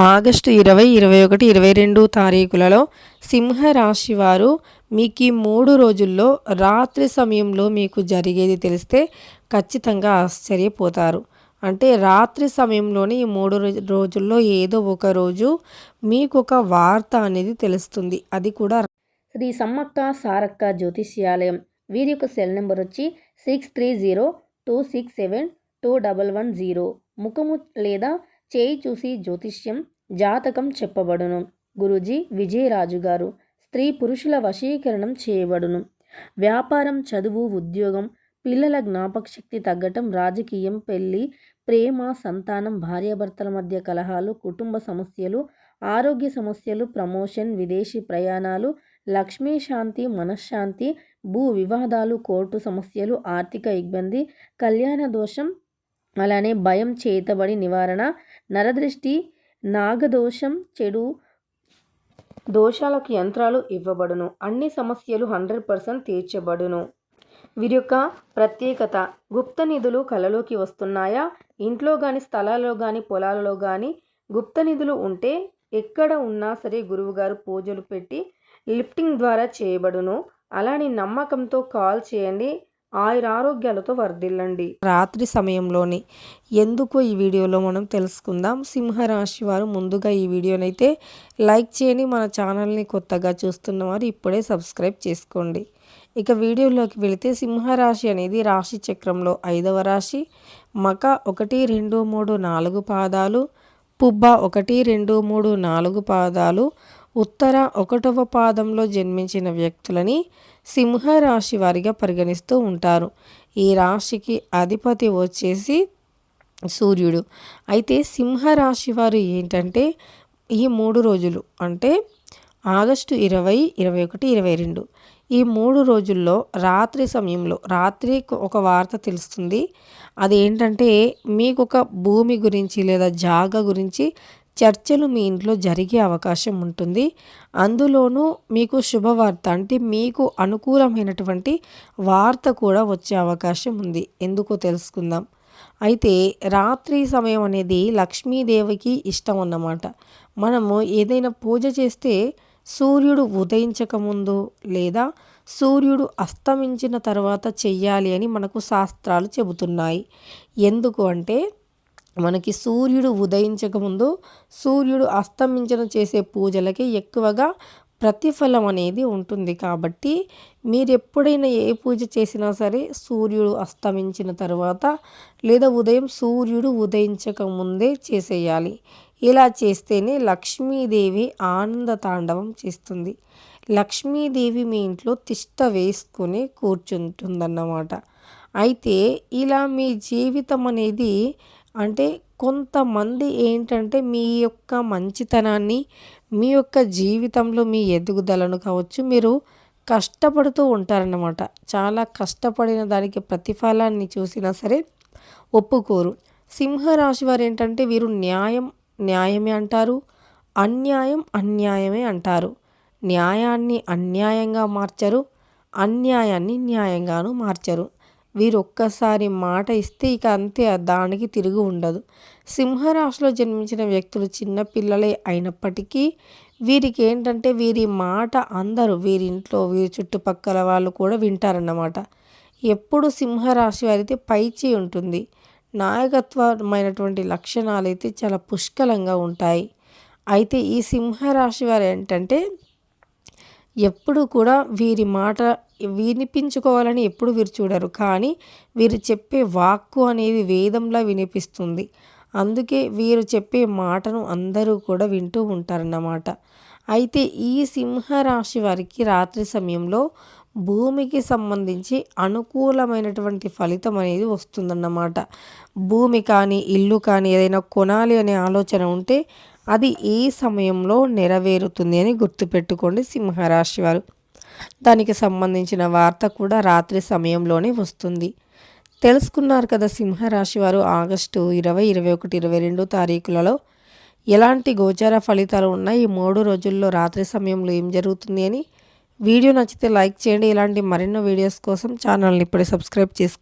August 20, 21, 22 తారీఖులలో సింహరాశి వారు మీకు ఈ 3 రోజుల్లో రాత్రి సమయంలో మీకు జరిగేది తెలిస్తే ఖచ్చితంగా ఆశ్చర్యపోతారు. అంటే రాత్రి సమయంలోనే ఈ 3 రోజుల్లో ఏదో ఒక రోజు మీకొక వార్త అనేది తెలుస్తుంది. అది కూడా శ్రీ సమ్మక్క సారక్క జ్యోతిష్యాలయం. వీరి యొక్క సెల్ నెంబర్ వచ్చి 6302672110. ముఖము లేదా చేయి చూసి జ్యోతిష్యం జాతకం చెప్పబడును. గురూజీ విజయరాజు గారు. స్త్రీ పురుషుల వశీకరణం చేయబడును. వ్యాపారం, చదువు, ఉద్యోగం, పిల్లల జ్ఞాపక శక్తి తగ్గటం, రాజకీయం, పెళ్లి, ప్రేమ, సంతానం, భార్యాభర్తల మధ్య కలహాలు, కుటుంబ సమస్యలు, ఆరోగ్య సమస్యలు, ప్రమోషన్, విదేశీ ప్రయాణాలు, లక్ష్మీ శాంతి, మనశ్శాంతి, భూ వివాదాలు, కోర్టు సమస్యలు, ఆర్థిక ఇబ్బంది, కళ్యాణ దోషం, అలానే భయం, చేతబడి నివారణ, నరదృష్టి, నాగదోషం, చెడు దోషాలకు యంత్రాలు ఇవ్వబడును. అన్ని సమస్యలు 100% తీర్చబడును. వీరి యొక్క ప్రత్యేకత, గుప్త నిధులు కలలోకి వస్తున్నాయా? ఇంట్లో కానీ, స్థలాల్లో కానీ, పొలాలలో కానీ గుప్త నిధులు ఉంటే ఎక్కడ ఉన్నా సరే గురువుగారు పూజలు పెట్టి లిఫ్టింగ్ ద్వారా చేయబడును. అలానే నమ్మకంతో కాల్ చేయండి. ఆయురారోగ్యాలతో వర్ధిల్లండి. రాత్రి సమయంలోని ఎందుకు ఈ వీడియోలో మనం తెలుసుకుందాం. సింహరాశి వారు ముందుగా ఈ వీడియోనైతే లైక్ చేయండి. మన ఛానల్ని కొత్తగా చూస్తున్నవారు ఇప్పుడే సబ్స్క్రైబ్ చేసుకోండి. ఇక వీడియోలోకి వెళితే సింహరాశి అనేది రాశి చక్రంలో 5వ రాశి. మక 1, 2, 3, 4 పాదాలు, పుబ్బ 1, 2, 3, 4 పాదాలు, ఉత్తర 1వ పాదంలో జన్మించిన వ్యక్తులని సింహరాశి వారిగా పరిగణిస్తూ ఉంటారు. ఈ రాశికి అధిపతి వచ్చేసి సూర్యుడు. అయితే సింహరాశి వారు ఏంటంటే ఈ 3 రోజులు అంటే ఆగస్టు 20, 21, 22 ఈ 3 రోజుల్లో రాత్రి సమయంలో రాత్రి ఒక వార్త తెలుస్తుంది. అదేంటంటే మీకు ఒక భూమి గురించి లేదా జాగా గురించి చర్చలు మీ ఇంట్లో జరిగే అవకాశం ఉంటుంది. అందులోనూ మీకు శుభవార్త అంటే మీకు అనుకూలమైనటువంటి వార్త కూడా వచ్చే అవకాశం ఉంది. ఎందుకో తెలుసుకుందాం. అయితే రాత్రి సమయం అనేది లక్ష్మీదేవికి ఇష్టం అన్నమాట. మనము ఏదైనా పూజ చేస్తే సూర్యుడు ఉదయించకముందు లేదా సూర్యుడు అస్తమించిన తర్వాత చెయ్యాలి అని మనకు శాస్త్రాలు చెబుతున్నాయి. ఎందుకు అంటే మనకి సూర్యుడు ఉదయించకముందు సూర్యుడు అస్తమించిన చేసే పూజలకి ఎక్కువగా ప్రతిఫలం అనేది ఉంటుంది. కాబట్టి మీరు ఎప్పుడైనా ఏ పూజ చేసినా సరే సూర్యుడు అస్తమించిన తర్వాత లేదా ఉదయం సూర్యుడు ఉదయించక ముందే చేసేయాలి. ఇలా చేస్తేనే లక్ష్మీదేవి ఆనంద తాండవం చేస్తుంది. లక్ష్మీదేవి మీ ఇంట్లో తిష్ట వేసుకొని కూర్చుంటుందన్నమాట. అయితే ఇలా మీ జీవితం అనేది అంటే కొంతమంది ఏంటంటే మీ యొక్క మంచితనాన్ని, మీ యొక్క జీవితంలో మీ ఎదుగుదలను కావచ్చు మీరు కష్టపడుతూ ఉంటారన్నమాట. చాలా కష్టపడిన దానికి ప్రతిఫలాన్ని చూసినా సరే ఒప్పుకోరు. సింహరాశి వారు ఏంటంటే వీరు న్యాయం న్యాయమే అంటారు, అన్యాయం అన్యాయమే అంటారు. న్యాయాన్ని అన్యాయంగా మార్చరు, అన్యాయాన్ని న్యాయంగాను మార్చరు. వీరు ఒక్కసారి మాట ఇస్తే ఇక అంతే, దానికి తిరుగు ఉండదు. సింహరాశిలో జన్మించిన వ్యక్తులు చిన్న పిల్లలే అయినప్పటికీ వీరికి ఏంటంటే వీరి మాట అందరూ వీరింట్లో వీరి చుట్టుపక్కల వాళ్ళు కూడా వింటారన్నమాట. ఎప్పుడు సింహరాశి వారైతే పైచి ఉంటుంది. నాయకత్వమైనటువంటి లక్షణాలు అయితే చాలా పుష్కలంగా ఉంటాయి. అయితే ఈ సింహరాశి వారు ఏంటంటే ఎప్పుడు కూడా వీరి మాట వినిపించుకోవాలని ఎప్పుడు వీరు చూడరు. కానీ వీరు చెప్పే వాక్కు అనేది వేదంలా వినిపిస్తుంది. అందుకే వీరు చెప్పే మాటను అందరూ కూడా వింటూ ఉంటారన్నమాట. అయితే ఈ సింహరాశి వారికి రాత్రి సమయంలో భూమికి సంబంధించి అనుకూలమైనటువంటి ఫలితం అనేది వస్తుందన్నమాట. భూమి కానీ ఇల్లు కానీ ఏదైనా కొనాలి అనే ఆలోచన ఉంటే అది ఈ సమయంలో నెరవేరుతుంది అని గుర్తుపెట్టుకోండి సింహరాశి వారు. దానికి సంబంధించిన వార్త కూడా రాత్రి సమయంలోనే వస్తుంది. తెలుసుకున్నారు కదా సింహరాశి వారు ఆగస్టు 20, 21, 22 తారీఖులలో ఎలాంటి గోచార ఫలితాలు ఉన్నాయి, ఈ 3 రోజుల్లో రాత్రి సమయంలో ఏం జరుగుతుంది అని. వీడియో నచ్చితే లైక్ చేయండి. ఇలాంటి మరెన్నో వీడియోస్ కోసం ఛానల్ని ఇప్పుడే సబ్స్క్రైబ్ చేసుకోండి.